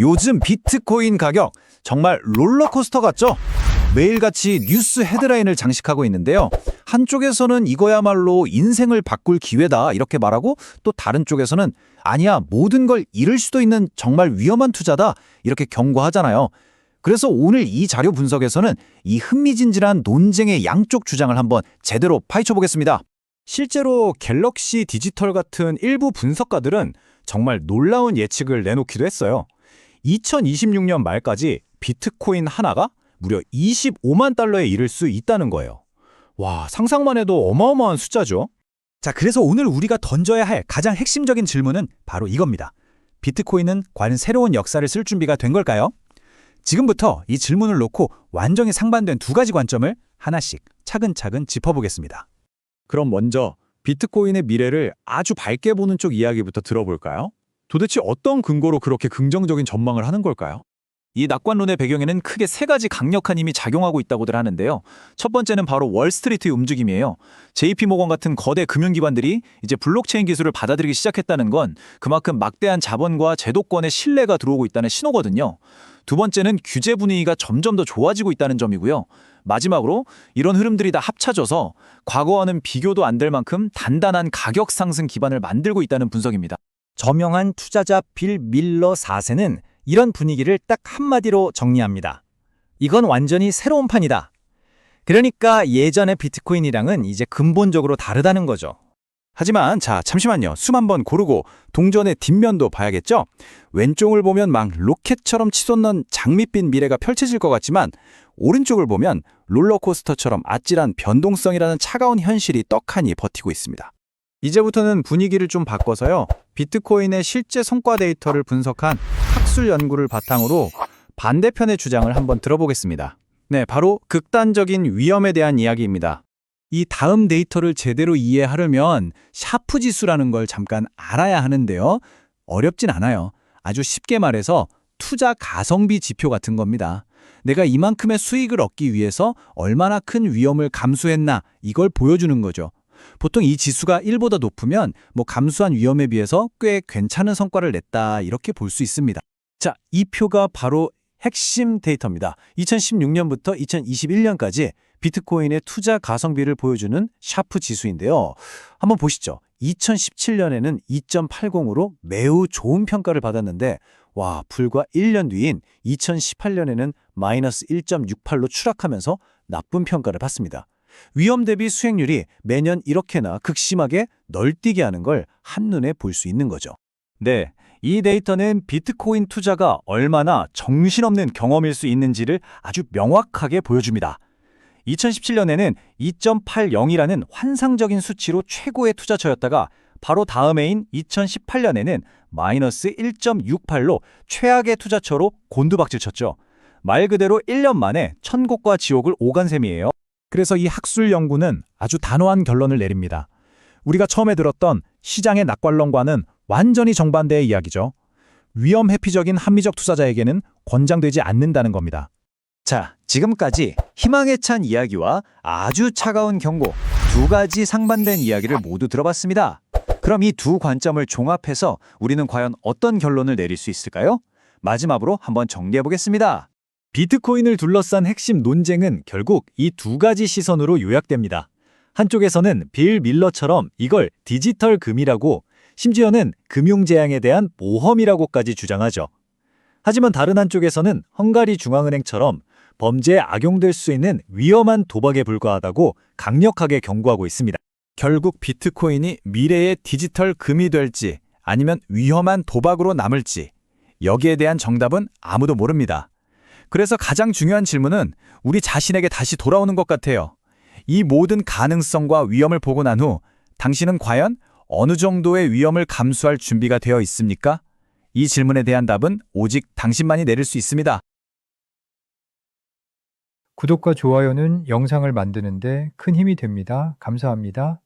요즘 비트코인 가격 정말 롤러코스터 같죠? 매일같이 뉴스 헤드라인을 장식하고 있는데요. 한쪽에서는 이거야말로 인생을 바꿀 기회다 이렇게 말하고 또 다른 쪽에서는 아니야 모든 걸 잃을 수도 있는 정말 위험한 투자다 이렇게 경고하잖아요. 그래서 오늘 이 자료 분석에서는 이 흥미진진한 논쟁의 양쪽 주장을 한번 제대로 파헤쳐 보겠습니다. 실제로 갤럭시 디지털 같은 일부 분석가들은 정말 놀라운 예측을 내놓기도 했어요. 2026년 말까지 비트코인 하나가 무려 25만 달러에 이를 수 있다는 거예요. 와, 상상만 해도 어마어마한 숫자죠. 자, 그래서 오늘 우리가 던져야 할 가장 핵심적인 질문은 바로 이겁니다. 비트코인은 과연 새로운 역사를 쓸 준비가 된 걸까요? 지금부터 이 질문을 놓고 완전히 상반된 두 가지 관점을 하나씩 차근차근 짚어보겠습니다. 그럼 먼저 비트코인의 미래를 아주 밝게 보는 쪽 이야기부터 들어볼까요? 도대체 어떤 근거로 그렇게 긍정적인 전망을 하는 걸까요? 이 낙관론의 배경에는 크게 세 가지 강력한 힘이 작용하고 있다고들 하는데요. 첫 번째는 바로 월스트리트의 움직임이에요. JP모건 같은 거대 금융기관들이 이제 블록체인 기술을 받아들이기 시작했다는 건 그만큼 막대한 자본과 제도권의 신뢰가 들어오고 있다는 신호거든요. 두 번째는 규제 분위기가 점점 더 좋아지고 있다는 점이고요. 마지막으로 이런 흐름들이 다 합쳐져서 과거와는 비교도 안 될 만큼 단단한 가격 상승 기반을 만들고 있다는 분석입니다. 저명한 투자자 빌 밀러 4세는 이런 분위기를 딱 한마디로 정리합니다. 이건 완전히 새로운 판이다. 그러니까 예전의 비트코인이랑은 이제 근본적으로 다르다는 거죠. 하지만 잠시만요. 숨 한번 고르고 동전의 뒷면도 봐야겠죠? 왼쪽을 보면 막 로켓처럼 치솟는 장밋빛 미래가 펼쳐질 것 같지만 오른쪽을 보면 롤러코스터처럼 아찔한 변동성이라는 차가운 현실이 떡하니 버티고 있습니다. 이제부터는 분위기를 좀 바꿔서요. 비트코인의 실제 성과 데이터를 분석한 학술 연구를 바탕으로 반대편의 주장을 한번 들어보겠습니다. 네, 바로 극단적인 위험에 대한 이야기입니다. 이 다음 데이터를 제대로 이해하려면 샤프 지수라는 걸 잠깐 알아야 하는데요. 어렵진 않아요. 아주 쉽게 말해서 투자 가성비 지표 같은 겁니다. 내가 이만큼의 수익을 얻기 위해서 얼마나 큰 위험을 감수했나 이걸 보여주는 거죠. 보통 이 지수가 1보다 높으면 감수한 위험에 비해서 꽤 괜찮은 성과를 냈다 이렇게 볼 수 있습니다. 자, 이 표가 바로 핵심 데이터입니다. 2016년부터 2021년까지 비트코인의 투자 가성비를 보여주는 샤프 지수인데요. 한번 보시죠. 2017년에는 2.80으로 매우 좋은 평가를 받았는데 와, 불과 1년 뒤인 2018년에는 마이너스 1.68로 추락하면서 나쁜 평가를 받습니다. 위험 대비 수익률이 매년 이렇게나 극심하게 널뛰게 하는 걸 한눈에 볼 수 있는 거죠. 네, 이 데이터는 비트코인 투자가 얼마나 정신없는 경험일 수 있는지를 아주 명확하게 보여줍니다. 2017년에는 2.80이라는 환상적인 수치로 최고의 투자처였다가 바로 다음 해인 2018년에는 마이너스 1.68로 최악의 투자처로 곤두박질 쳤죠. 말 그대로 1년 만에 천국과 지옥을 오간 셈이에요. 그래서 이 학술 연구는 아주 단호한 결론을 내립니다. 우리가 처음에 들었던 시장의 낙관론과는 완전히 정반대의 이야기죠. 위험 회피적인 합리적 투자자에게는 권장되지 않는다는 겁니다. 자, 지금까지 희망에 찬 이야기와 아주 차가운 경고, 두 가지 상반된 이야기를 모두 들어봤습니다. 그럼 이 두 관점을 종합해서 우리는 과연 어떤 결론을 내릴 수 있을까요? 마지막으로 한번 정리해보겠습니다. 비트코인을 둘러싼 핵심 논쟁은 결국 이 두 가지 시선으로 요약됩니다. 한쪽에서는 빌 밀러처럼 이걸 디지털 금이라고, 심지어는 금융재앙에 대한 보험이라고까지 주장하죠. 하지만 다른 한쪽에서는 헝가리 중앙은행처럼 범죄에 악용될 수 있는 위험한 도박에 불과하다고 강력하게 경고하고 있습니다. 결국 비트코인이 미래의 디지털 금이 될지 아니면 위험한 도박으로 남을지 여기에 대한 정답은 아무도 모릅니다. 그래서 가장 중요한 질문은 우리 자신에게 다시 돌아오는 것 같아요. 이 모든 가능성과 위험을 보고 난 후 당신은 과연 어느 정도의 위험을 감수할 준비가 되어 있습니까? 이 질문에 대한 답은 오직 당신만이 내릴 수 있습니다. 구독과 좋아요는 영상을 만드는 데 큰 힘이 됩니다. 감사합니다.